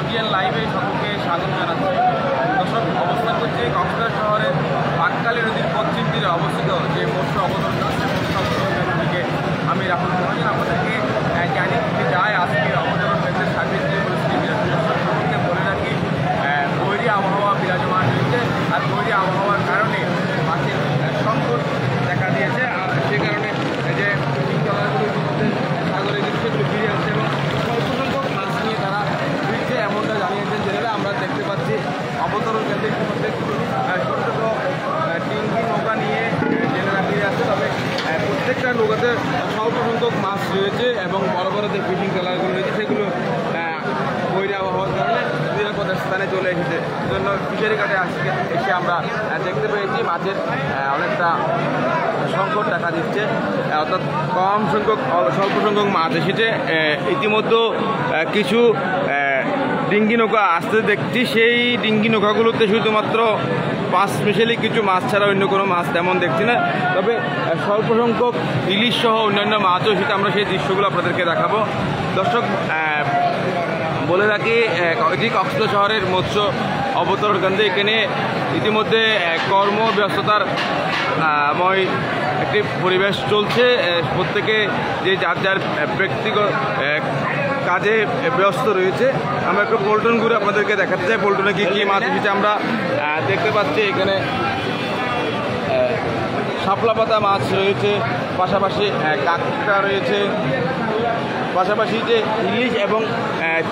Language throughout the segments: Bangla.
বিটিএন লাইভে সকলকে স্বাগত জানাচ্ছি। দর্শক, অবস্থান করছে কক্সবাজার শহরের বাঁকখালী নদীর পশ্চিম তীরে অবস্থিত যে মৎস্য অবতরণ দিকে আমি রাহুল মহাজন আপনাদেরকে জানিয়ে দিতে চাই আজকে অবতরণ কেন্দ্রের সার্ভিস যে পরিস্থিতি সম্পর্কে বলে রাখি। তৈরি আবহাওয়া বিরাজমান হয়েছে, আর তৈরি আবহাওয়ার কারণে মাছের সংকট দেখা দিয়েছে। আর সে কারণে যে সাগরের দৃশ্যগুলো ফিরে আসছে এবং স্বল্প সংখ্যক মাছ নিয়ে তারা ফিরছে এমনটা জানিয়েছেন জেলেরা। আমরা দেখতে পাচ্ছি অবতরণ কেন্দ্রের মধ্যে ছোটো ছোটো টিঙ্গি নৌকা নিয়ে জেলেরা ফিরে আসছে। তবে প্রত্যেকটা নৌকাতে স্বল্প সংখ্যক মাছ রয়েছে এবং বড় বড় যে ফিশিং ট্রলারগুলো রয়েছে সেগুলো বৈরী আবহাওয়ার কারণে নিরাপদ স্থানে চলে এসেছে। সেজন্য ফিশারি ঘাটে আজকে এসে আমরা দেখতে পেয়েছি মাছের অনেকটা সংকট দেখা দিচ্ছে, অর্থাৎ কম সংখ্যক স্বল্প সংখ্যক মাছ এসেছে। ইতিমধ্যে কিছু ডিঙ্গি নৌকা আসতে দেখছি, সেই ডিঙ্গি নৌকাগুলোতে শুধুমাত্র পাঁচ স্পেশালি কিছু মাছ ছাড়া অন্য কোনো মাছ তেমন দেখছি না। তবে স্বল্প সংখ্যক ইলিশ সহ অন্যান্য মাছও সেটা আমরা সেই দৃশ্যগুলো আপনাদেরকে দেখাবো। দর্শক, বলে রাখি এটি কক্সবাজার শহরের মৎস্য অবতরণ কেন্দ্রে। এখানে ইতিমধ্যে কর্মব্যস্ততার ময় একটি পরিবেশ চলছে। প্রত্যেকে যে যার যার ব্যক্তিগত কাজে ব্যস্ত রয়েছে। আমরা একটু পল্টন ঘুরে আপনাদেরকে দেখাতে চাই পল্টনে কী মাছ এসেছে। আমরা দেখতে পাচ্ছি এখানে শাপলা পাতা মাছ রয়েছে, পাশাপাশি কাঁকড়া রয়েছে, পাশাপাশি যে ইলিশ এবং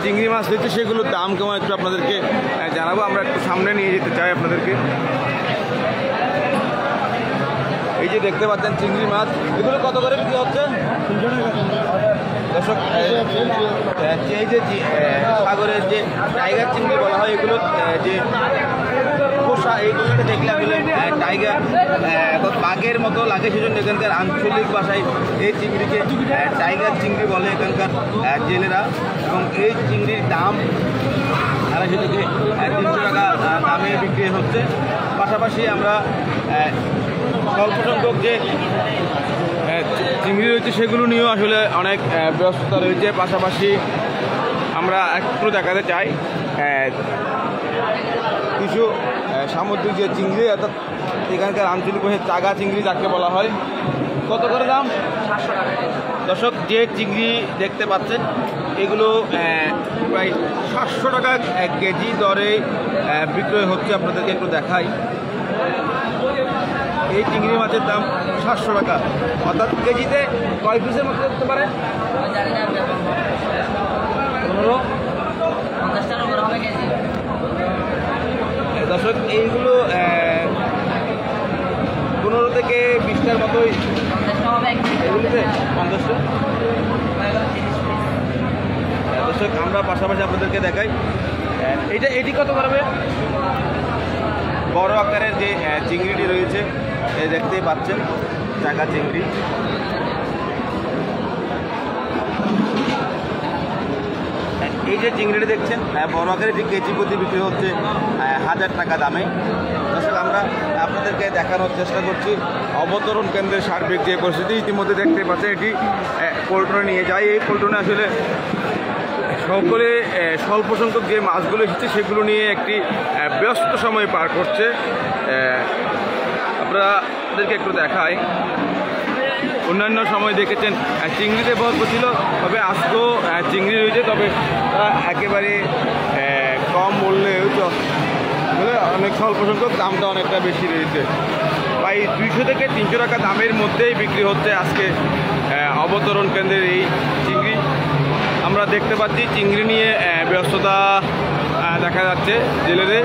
চিংড়ি মাছ রয়েছে সেগুলোর দাম কেমন একটু আপনাদেরকে জানাবো। আমরা একটু সামনে নিয়ে যেতে চাই আপনাদেরকে। এই যে দেখতে পাচ্ছেন চিংড়ি মাছ, এগুলো কত করে বিক্রি হচ্ছে? দর্শক, এই যে সাগরের যে টাইগার চিংড়ি বলা হয়, এগুলো যে পোষা, এইগুলোকে দেখলে আসলে টাইগার বাঘের মতো লাগে, সেজন্য এখানকার আঞ্চলিক ভাষায় এই চিংড়িকে টাইগার চিংড়ি বলে এখানকার জেলেরা। এবং এই চিংড়ির দাম 250 থেকে 300 টাকা দামে বিক্রি হচ্ছে। পাশাপাশি আমরা স্বল্প সংখ্যক যে চিংড়ি রয়েছে সেগুলো নিয়েও আসলে অনেক ব্যস্ততা রয়েছে। পাশাপাশি আমরা একটু দেখাতে চাই কিছু সামুদ্রিক যে চিংড়ি, অর্থাৎ এখানকার আঞ্চলিক ভাষায় চাগা চিংড়ি যাকে বলা হয়। কত করে দাম? 700 টাকা। দর্শক, যে চিংড়ি দেখতে পাচ্ছেন এগুলো প্রায় 700 টাকা কেজি দরে বিক্রয় হচ্ছে। আপনাদেরকে একটু দেখাই, এই চিংড়ি মাছের দাম 700 টাকা। অর্থাৎ কেজিতে কয় পিসের মতো করতে পারে? 15-50 দর্শক, এইগুলো 15 থেকে 20টার মতোই এগুলিতে 50টা। দর্শক, আমরা পাশাপাশি আপনাদেরকে দেখাই এটি কত করবে। বড় আকারের যে চিংড়িটি রয়েছে দেখতেই পাচ্ছেন, চাকা চিংড়ি। এই যে চিংড়িটি দেখছেন বড় আকারে এটি কেজি প্রতি বিক্রি হচ্ছে 1000 টাকা দামে। দর্শক, আমরা আপনাদেরকে দেখানোর চেষ্টা করছি অবতরণ কেন্দ্রের সার্বিক যে পরিস্থিতি। ইতিমধ্যে দেখতে পাচ্ছেন এটি পল্টনে নিয়ে যায়। এই পল্টনে আসলে সকলে স্বল্প সংখ্যক যে মাছগুলো এসেছে সেগুলো নিয়ে একটি ব্যস্ত সময় পার করছে। আপনাদেরকে একটু দেখাই, অন্যান্য সময় দেখেছেন চিংড়িতে ভরপুর ছিল, তবে আজকেও চিংড়ি রয়েছে, তবে একেবারে কম মূল্যে বলে অনেক স্বল্প সংখ্যক, দামটা অনেকটা বেশি রয়েছে। প্রায় 200 থেকে 300 টাকা দামের মধ্যেই বিক্রি হচ্ছে আজকে অবতরণ কেন্দ্রের এই চিংড়ি। আমরা দেখতে পাচ্ছি চিংড়ি নিয়ে ব্যস্ততা দেখা যাচ্ছে জেলেদের,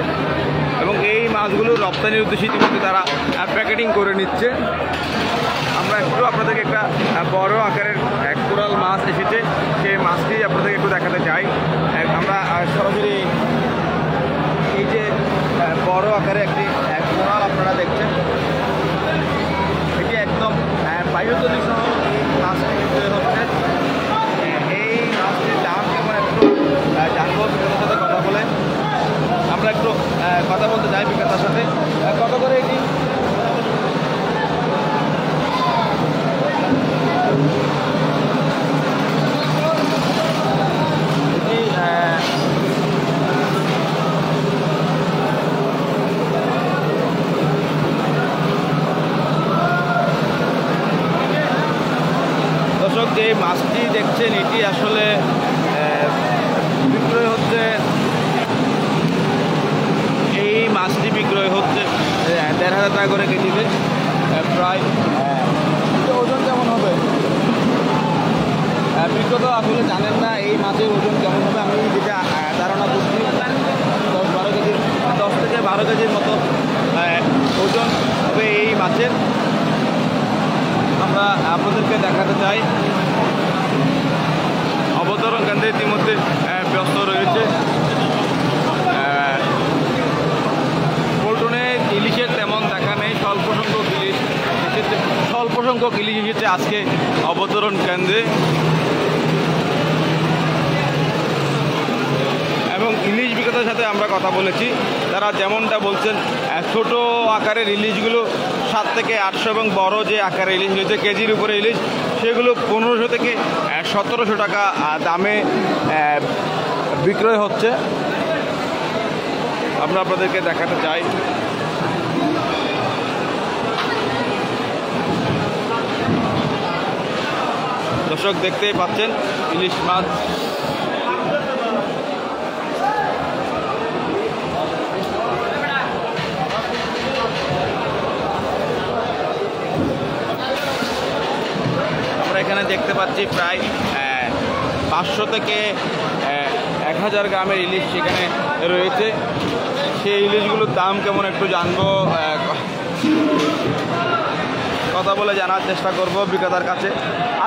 এবং এই মাছগুলো রপ্তানির উদ্দেশ্যে ইতিমধ্যে তারা প্যাকেটিং করে নিচ্ছে। আমরা একটু আপনাদেরকে একটা বড় আকারের কোরাল মাছ এসেছে, সেই মাছটি আপনাদেরকে একটু দেখাতে চাই। আমরা সরাসরি এই যে বড় আকারে একটি কোরাল আপনারা দেখছেন, এটি একদম বায়ুতলি সহ এই মাছটি হচ্ছে। এই মাছটির দাম কেমন একটু জানবো, সাথে কথা বলে আমরা একটু কথা বলতে চাই বিক্রেতার সাথে। কত করে এটি? 1000 টাকা করে কেজিতে প্রায়। ওজন কেমন হবে বিগত আসলে জানেন না এই মাছের ওজন কেমন হবে। আমি যেটা ধারণা করছি 10 থেকে 12 কেজির মতো ওজন হবে এই মাছের। আমরা আপনাদেরকে দেখাতে চাই অবতরণ কেন্দ্রে ইতিমধ্যে ব্যস্ত রয়েছে। পল্টনে ইলিশের তেমন দেখা নেই, স্বল্প সংখ্যক ইলিশ এসেছে আজকে অবতরণ কেন্দ্রে। এবং ইলিশ বিক্রেতার সাথে আমরা কথা বলেছি, তারা যেমনটা বলছেন ছোট আকারের ইলিশগুলো 7 থেকে 800 এবং বড় যে আকারের ইলিশ রয়েছে কেজির উপরে ইলিশ সেগুলো 1500 থেকে 1700 টাকা দামে বিক্রয় হচ্ছে। আমরা আপনাদেরকে দেখাতে চাই দর্শক দেখতেই পাচ্ছেন ইলিশ মাছ। আমরা এখানে দেখতে পাচ্ছি প্রায় 500 থেকে 1000 গ্রামের ইলিশ সেখানে রয়েছে। সেই ইলিশগুলোর দাম কেমন একটু জানবো, কথা বলে জানার চেষ্টা করব বিক্রেতার কাছে।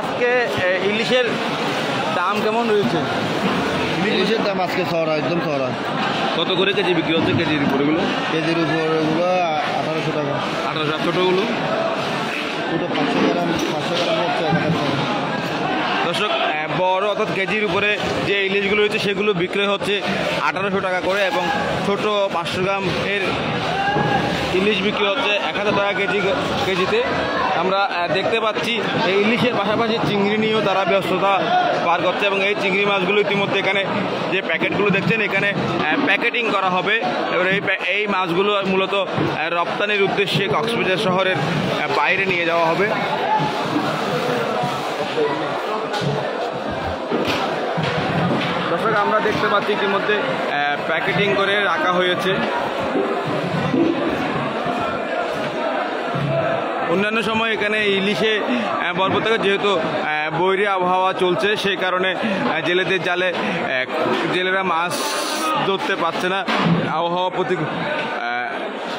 আজকে ইলিশের দাম কেমন রয়েছে? ইলিশের দাম আজকে ছড়া, একদম ছড়া। কত করে কেজি বিক্রি হচ্ছে? কেজির উপরেগুলো 1800 টাকা। 1800। ছোটোগুলো ছোটো 500 গ্রাম হচ্ছে 1000 টাকা। দর্শক বড় অর্থাৎ কেজির উপরে যে ইলিশগুলো রয়েছে সেগুলো বিক্রি হচ্ছে 1800 টাকা করে এবং ছোট 500 গ্রাম এর ইলিশ বিক্রি হচ্ছে 1000 টাকা কেজিতে। আমরা দেখতে পাচ্ছি এই ইলিশের পাশাপাশি চিংড়ি নিয়েও তারা ব্যস্ততা পার করছে এবং এই চিংড়ি মাছগুলো ইতিমধ্যে এখানে যে প্যাকেটগুলো দেখছেন এখানে প্যাকেটিং করা হবে। এবার এই মাছগুলো মূলত রপ্তানির উদ্দেশ্যে কক্সবাজার শহরের বাইরে নিয়ে যাওয়া হবে। দর্শক আমরা দেখতে পাচ্ছি ইতিমধ্যে প্যাকেটিং করে রাখা হয়েছে। অন্যান্য সময় এখানে ইলিশে বরফ থেকে যেহেতু বৈরী আবহাওয়া চলছে সেই কারণে জেলেদের জালে জেলেরা মাছ ধরতে পারছে না। আবহাওয়া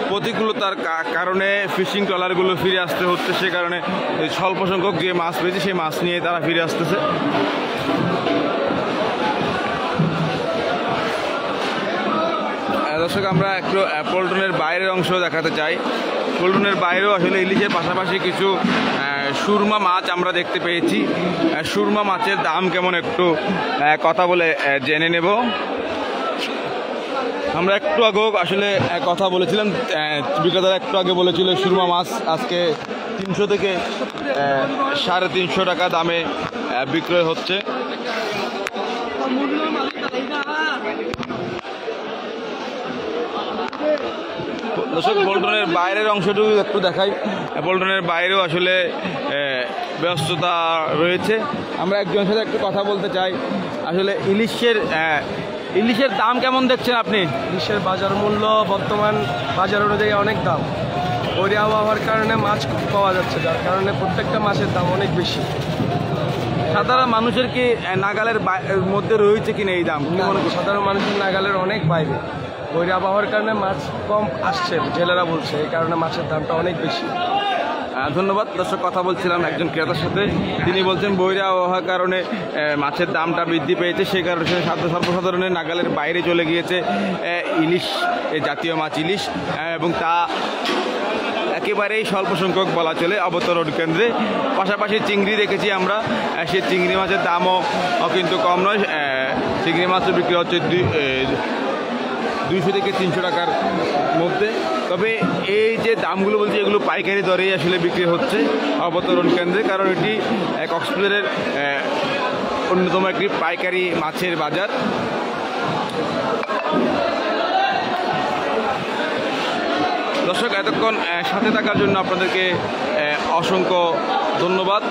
প্রতিকূলতার কারণে ফিশিং ট্রলারগুলো ফিরে আসতে হচ্ছে, সে কারণে স্বল্প সংখ্যক যে মাছ পেয়েছে সেই মাছ নিয়ে তারা ফিরে আসতেছে। দর্শক আমরা একটু পল্টনের বাইরের অংশ দেখাতে চাই। পল্টনের বাইরেও আসলে ইলিশের পাশাপাশি কিছু সুরমা মাছ আমরা দেখতে পেয়েছি। সুরমা মাছের দাম কেমন একটু কথা বলে জেনে নেব। আমরা একটু আগেও আসলে কথা বলেছিলাম, বিক্রেতারা একটু আগে বলেছিল সুরমা মাছ আজকে 300 থেকে 350 টাকা দামে বিক্রয় হচ্ছে। দর্শক পল্টনের বাইরের অংশটুকু একটু দেখাই। পল্টনের বাইরেও আসলে ব্যস্ততা রয়েছে। আমরা একজনের সাথে একটু কথা বলতে চাই। আসলে ইলিশের দাম কেমন দেখছেন আপনি? ইলিশের বাজার মূল্য বর্তমান বাজার অনুযায়ী অনেক দাম। বৈরী আবহাওয়ার কারণে মাছ খুব পাওয়া যাচ্ছে, যার কারণে প্রত্যেকটা মাছের দাম অনেক বেশি। সাধারণ মানুষের কি নাগালের মধ্যে রয়েছে কিনা এই দাম? সাধারণ মানুষের নাগালের অনেক বাইরে। বৈরী আবহাওয়ার কারণে মাছ কম আসছে, জেলেরা বলছে, এই কারণে মাছের দামটা অনেক বেশি। ধন্যবাদ। দর্শক কথা বলছিলাম একজন ক্রেতার সাথে, তিনি বলছেন বৈরী আবহাওয়ার কারণে মাছের দামটা বৃদ্ধি পেয়েছে, সেই কারণে সর্বসাধারণের নাগালের বাইরে চলে গিয়েছে ইলিশ, জাতীয় মাছ ইলিশ, এবং তা একেবারেই স্বল্প সংখ্যক বলা চলে অবতরণ কেন্দ্রে। পাশাপাশি চিংড়ি দেখেছি আমরা, সেই চিংড়ি মাছের দামও কিন্তু কম নয়। চিংড়ি মাছও বিক্রি হচ্ছে 200 থেকে 300 টাকার মধ্যে। তবে এই যে দামগুলো বলছি এগুলো পাইকারি দরেই আসলে বিক্রি হচ্ছে অবতরণ কেন্দ্রে, কারণ এটি কক্সবাজারের অন্যতম একটি পাইকারি মাছের বাজার। দর্শক এতক্ষণ সাথে থাকার জন্য আপনাদেরকে অসংখ্য ধন্যবাদ।